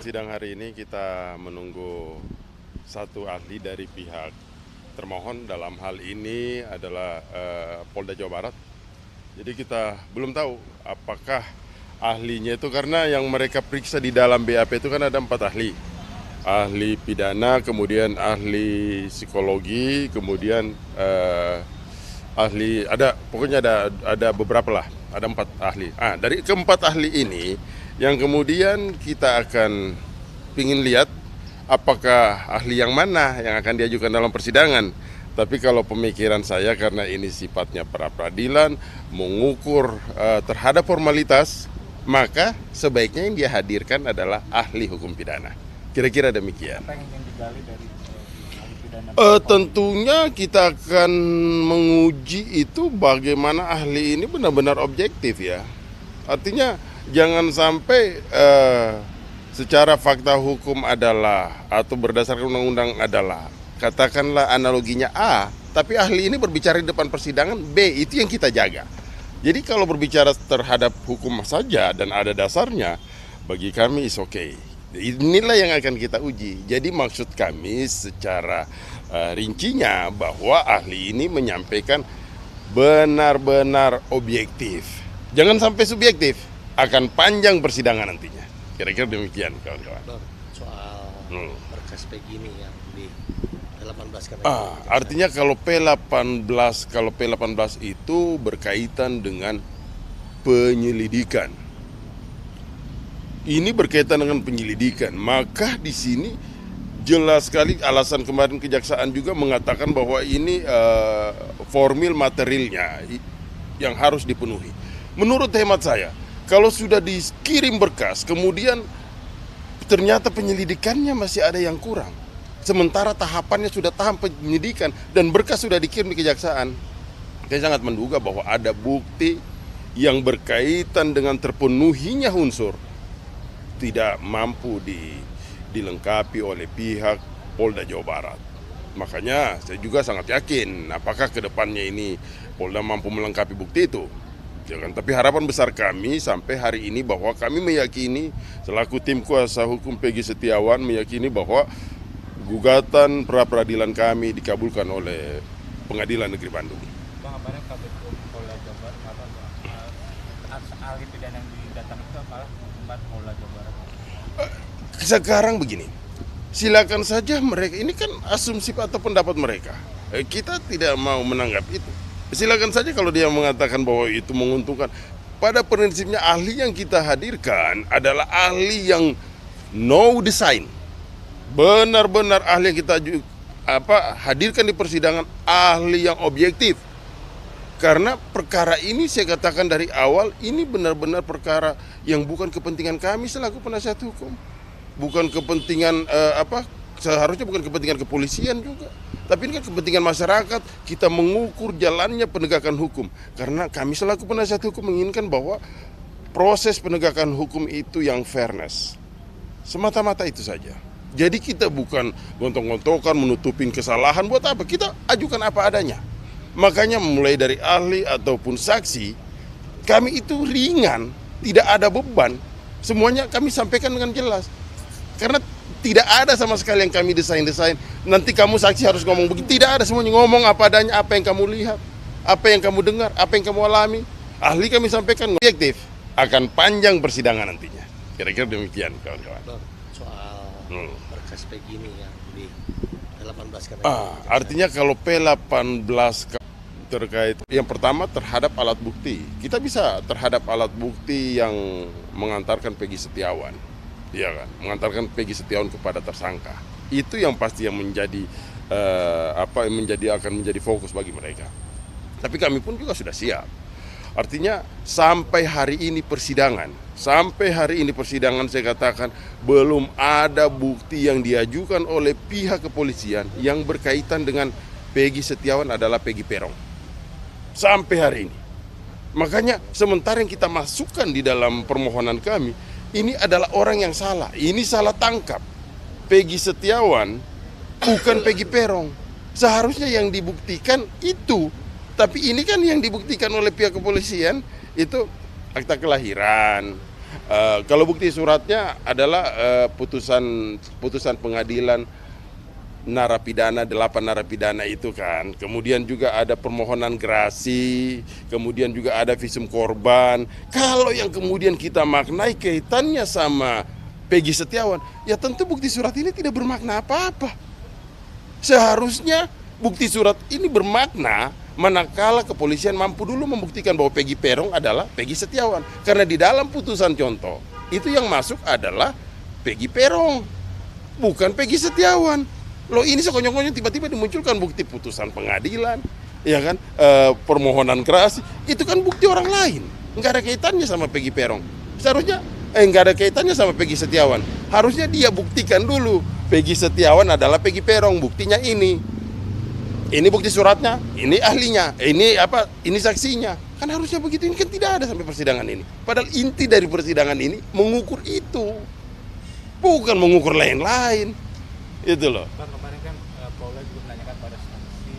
sidang hari ini kita menunggu satu ahli dari pihak termohon, dalam hal ini adalah Polda Jawa Barat. Jadi kita belum tahu apakah ahlinya itu, karena yang mereka periksa di dalam BAP itu kan ada 4 ahli. Ahli pidana, kemudian ahli psikologi, kemudian ahli, pokoknya ada beberapa lah, ada 4 ahli. Dari keempat ahli ini yang kemudian kita akan ingin lihat apakah ahli yang mana yang akan diajukan dalam persidangan. Tapi kalau pemikiran saya, karena ini sifatnya pra peradilan, mengukur terhadap formalitas, maka sebaiknya yang dia hadirkan adalah ahli hukum pidana. Kira-kira demikian. Apa yang ingin digali dari ahli pidana? Tentunya kita akan menguji itu bagaimana ahli ini benar-benar objektif ya. Artinya jangan sampai secara fakta hukum adalah, atau berdasarkan undang-undang adalah, katakanlah analoginya A, tapi ahli ini berbicara di depan persidangan B, itu yang kita jaga. Jadi kalau berbicara terhadap hukum saja dan ada dasarnya, bagi kami is okay. Inilah yang akan kita uji. Jadi maksud kami secara rincinya bahwa ahli ini menyampaikan benar-benar objektif. Jangan sampai subjektif. Akan panjang persidangan nantinya. Kira-kira demikian kawan-kawan. Soal berkas PG ini yang di 18 kan. Artinya kalau P18 itu berkaitan dengan penyelidikan. Ini berkaitan dengan penyelidikan, maka di sini jelas sekali alasan kemarin kejaksaan juga mengatakan bahwa ini formil materialnya yang harus dipenuhi. Menurut hemat saya, kalau sudah dikirim berkas, kemudian ternyata penyelidikannya masih ada yang kurang. Sementara tahapannya sudah tahap penyidikan dan berkas sudah dikirim di kejaksaan. Saya sangat menduga bahwa ada bukti yang berkaitan dengan terpenuhinya unsur tidak mampu dilengkapi oleh pihak Polda Jawa Barat. Makanya saya juga sangat yakin apakah ke depannya ini Polda mampu melengkapi bukti itu. Tapi harapan besar kami sampai hari ini bahwa kami meyakini, selaku tim kuasa hukum Peggy Setiawan meyakini bahwa gugatan pra peradilan kami dikabulkan oleh Pengadilan Negeri Bandung. Bang, apanya Kabit Polda Jawa Barat, ahli pidana yang didatang itu apalah tempat Polda Jawa Barat? Sekarang begini, silakan saja mereka, ini kan asumsi atau pendapat mereka. Kita tidak mau menanggapi itu. Silakan saja kalau dia mengatakan bahwa itu menguntungkan. Pada prinsipnya ahli yang kita hadirkan adalah ahli yang no design. Benar-benar ahli yang kita hadirkan di persidangan, ahli yang objektif. Karena perkara ini saya katakan dari awal, ini benar-benar perkara yang bukan kepentingan kami selaku penasihat hukum. Bukan kepentingan seharusnya bukan kepentingan kepolisian juga. Tapi ini kan kepentingan masyarakat, kita mengukur jalannya penegakan hukum. Karena kami selaku penasihat hukum menginginkan bahwa proses penegakan hukum itu yang fairness. Semata-mata itu saja. Jadi kita bukan gontok-gontokan, menutupin kesalahan, buat apa? Kita ajukan apa adanya. Makanya mulai dari ahli ataupun saksi, kami itu ringan, tidak ada beban. Semuanya kami sampaikan dengan jelas. Karena tidak ada sama sekali yang kami desain-desain. Nanti kamu saksi harus ngomong begitu. Tidak ada, semuanya ngomong apa adanya, apa yang kamu lihat, apa yang kamu dengar, apa yang kamu alami. Ahli kami sampaikan objektif. Akan panjang persidangan nantinya. Kira-kira demikian kawan-kawan. Soal berkas PG ini yang di 18 kan. Artinya kalau P18 terkait yang pertama terhadap alat bukti. Kita bisa terhadap alat bukti yang mengantarkan Peggy Setiawan. Iya kan, mengantarkan Peggy Setiawan kepada tersangka. Itu yang pasti yang menjadi akan menjadi fokus bagi mereka. Tapi kami pun juga sudah siap. Artinya sampai hari ini persidangan saya katakan belum ada bukti yang diajukan oleh pihak kepolisian yang berkaitan dengan Peggy Setiawan adalah Peggy Peron. Sampai hari ini. Makanya sementara yang kita masukkan di dalam permohonan kami, ini adalah orang yang salah. Ini salah tangkap. Peggy Setiawan bukan Peggy Peron. Seharusnya yang dibuktikan itu. Tapi ini kan yang dibuktikan oleh pihak kepolisian itu akta kelahiran, Kalau bukti suratnya adalah putusan pengadilan narapidana, 8 narapidana itu kan. Kemudian juga ada permohonan gerasi, kemudian juga ada visum korban. Kalau yang kemudian kita maknai kaitannya sama Peggy Setiawan, ya tentu bukti surat ini tidak bermakna apa-apa. Seharusnya bukti surat ini bermakna manakala kepolisian mampu dulu membuktikan bahwa Peggy Peron adalah Peggy Setiawan. Karena di dalam putusan contoh, itu yang masuk adalah Peggy Peron, bukan Peggy Setiawan. Loh ini sekonyong-konyong tiba-tiba dimunculkan bukti putusan pengadilan, ya kan, permohonan gerasi, itu kan bukti orang lain, nggak ada kaitannya sama Peggy Peron. Seharusnya nggak ada kaitannya sama Peggy Setiawan. Harusnya dia buktikan dulu Peggy Setiawan adalah Peggy Peron, buktinya ini bukti suratnya, ini ahlinya, ini saksinya. Kan harusnya begitu, ini kan tidak ada sampai persidangan ini. Padahal inti dari persidangan ini mengukur itu, bukan mengukur lain-lain. Itu loh. Bang, kemarin kan Polda juga menanyakan pada saksi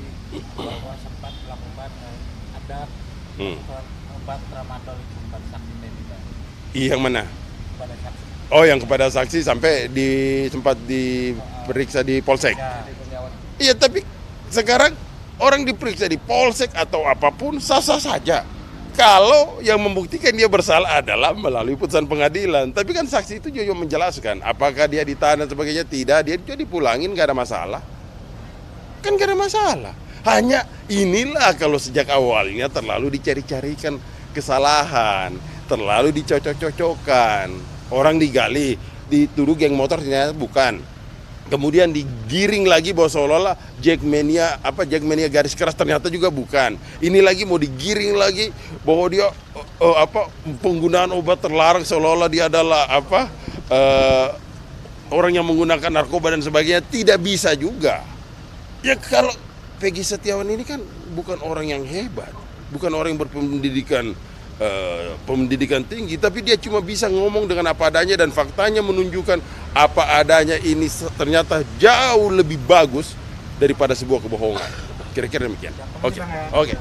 bahwa sempat melakukan ada obat tramadol itu pada saksi tidak. Yang mana? Pada saksi. Oh, yang kepada saksi sampai sempat diperiksa di Polsek. Ya. Iya, tapi sekarang orang diperiksa di Polsek atau apapun sah-sah saja. Kalau yang membuktikan dia bersalah adalah melalui putusan pengadilan. Tapi kan saksi itu juga menjelaskan apakah dia ditahan dan sebagainya. Tidak, dia juga dipulangin, gak ada masalah. Kan gak ada masalah. Hanya inilah kalau sejak awalnya terlalu dicari-carikan kesalahan, terlalu dicocok-cocokkan. Orang digali, dituduh geng motor ternyata bukan. Kemudian digiring lagi bahwa seolah-olah Jackmania garis keras ternyata juga bukan. Ini lagi mau digiring lagi bahwa dia penggunaan obat terlarang seolah-olah dia adalah orang yang menggunakan narkoba dan sebagainya. Tidak bisa juga. Ya kalau Peggy Setiawan ini kan bukan orang yang hebat, bukan orang yang berpendidikan pendidikan tinggi, tapi dia cuma bisa ngomong dengan apa adanya dan faktanya menunjukkan apa adanya ini ternyata jauh lebih bagus daripada sebuah kebohongan. Kira-kira demikian. Oke.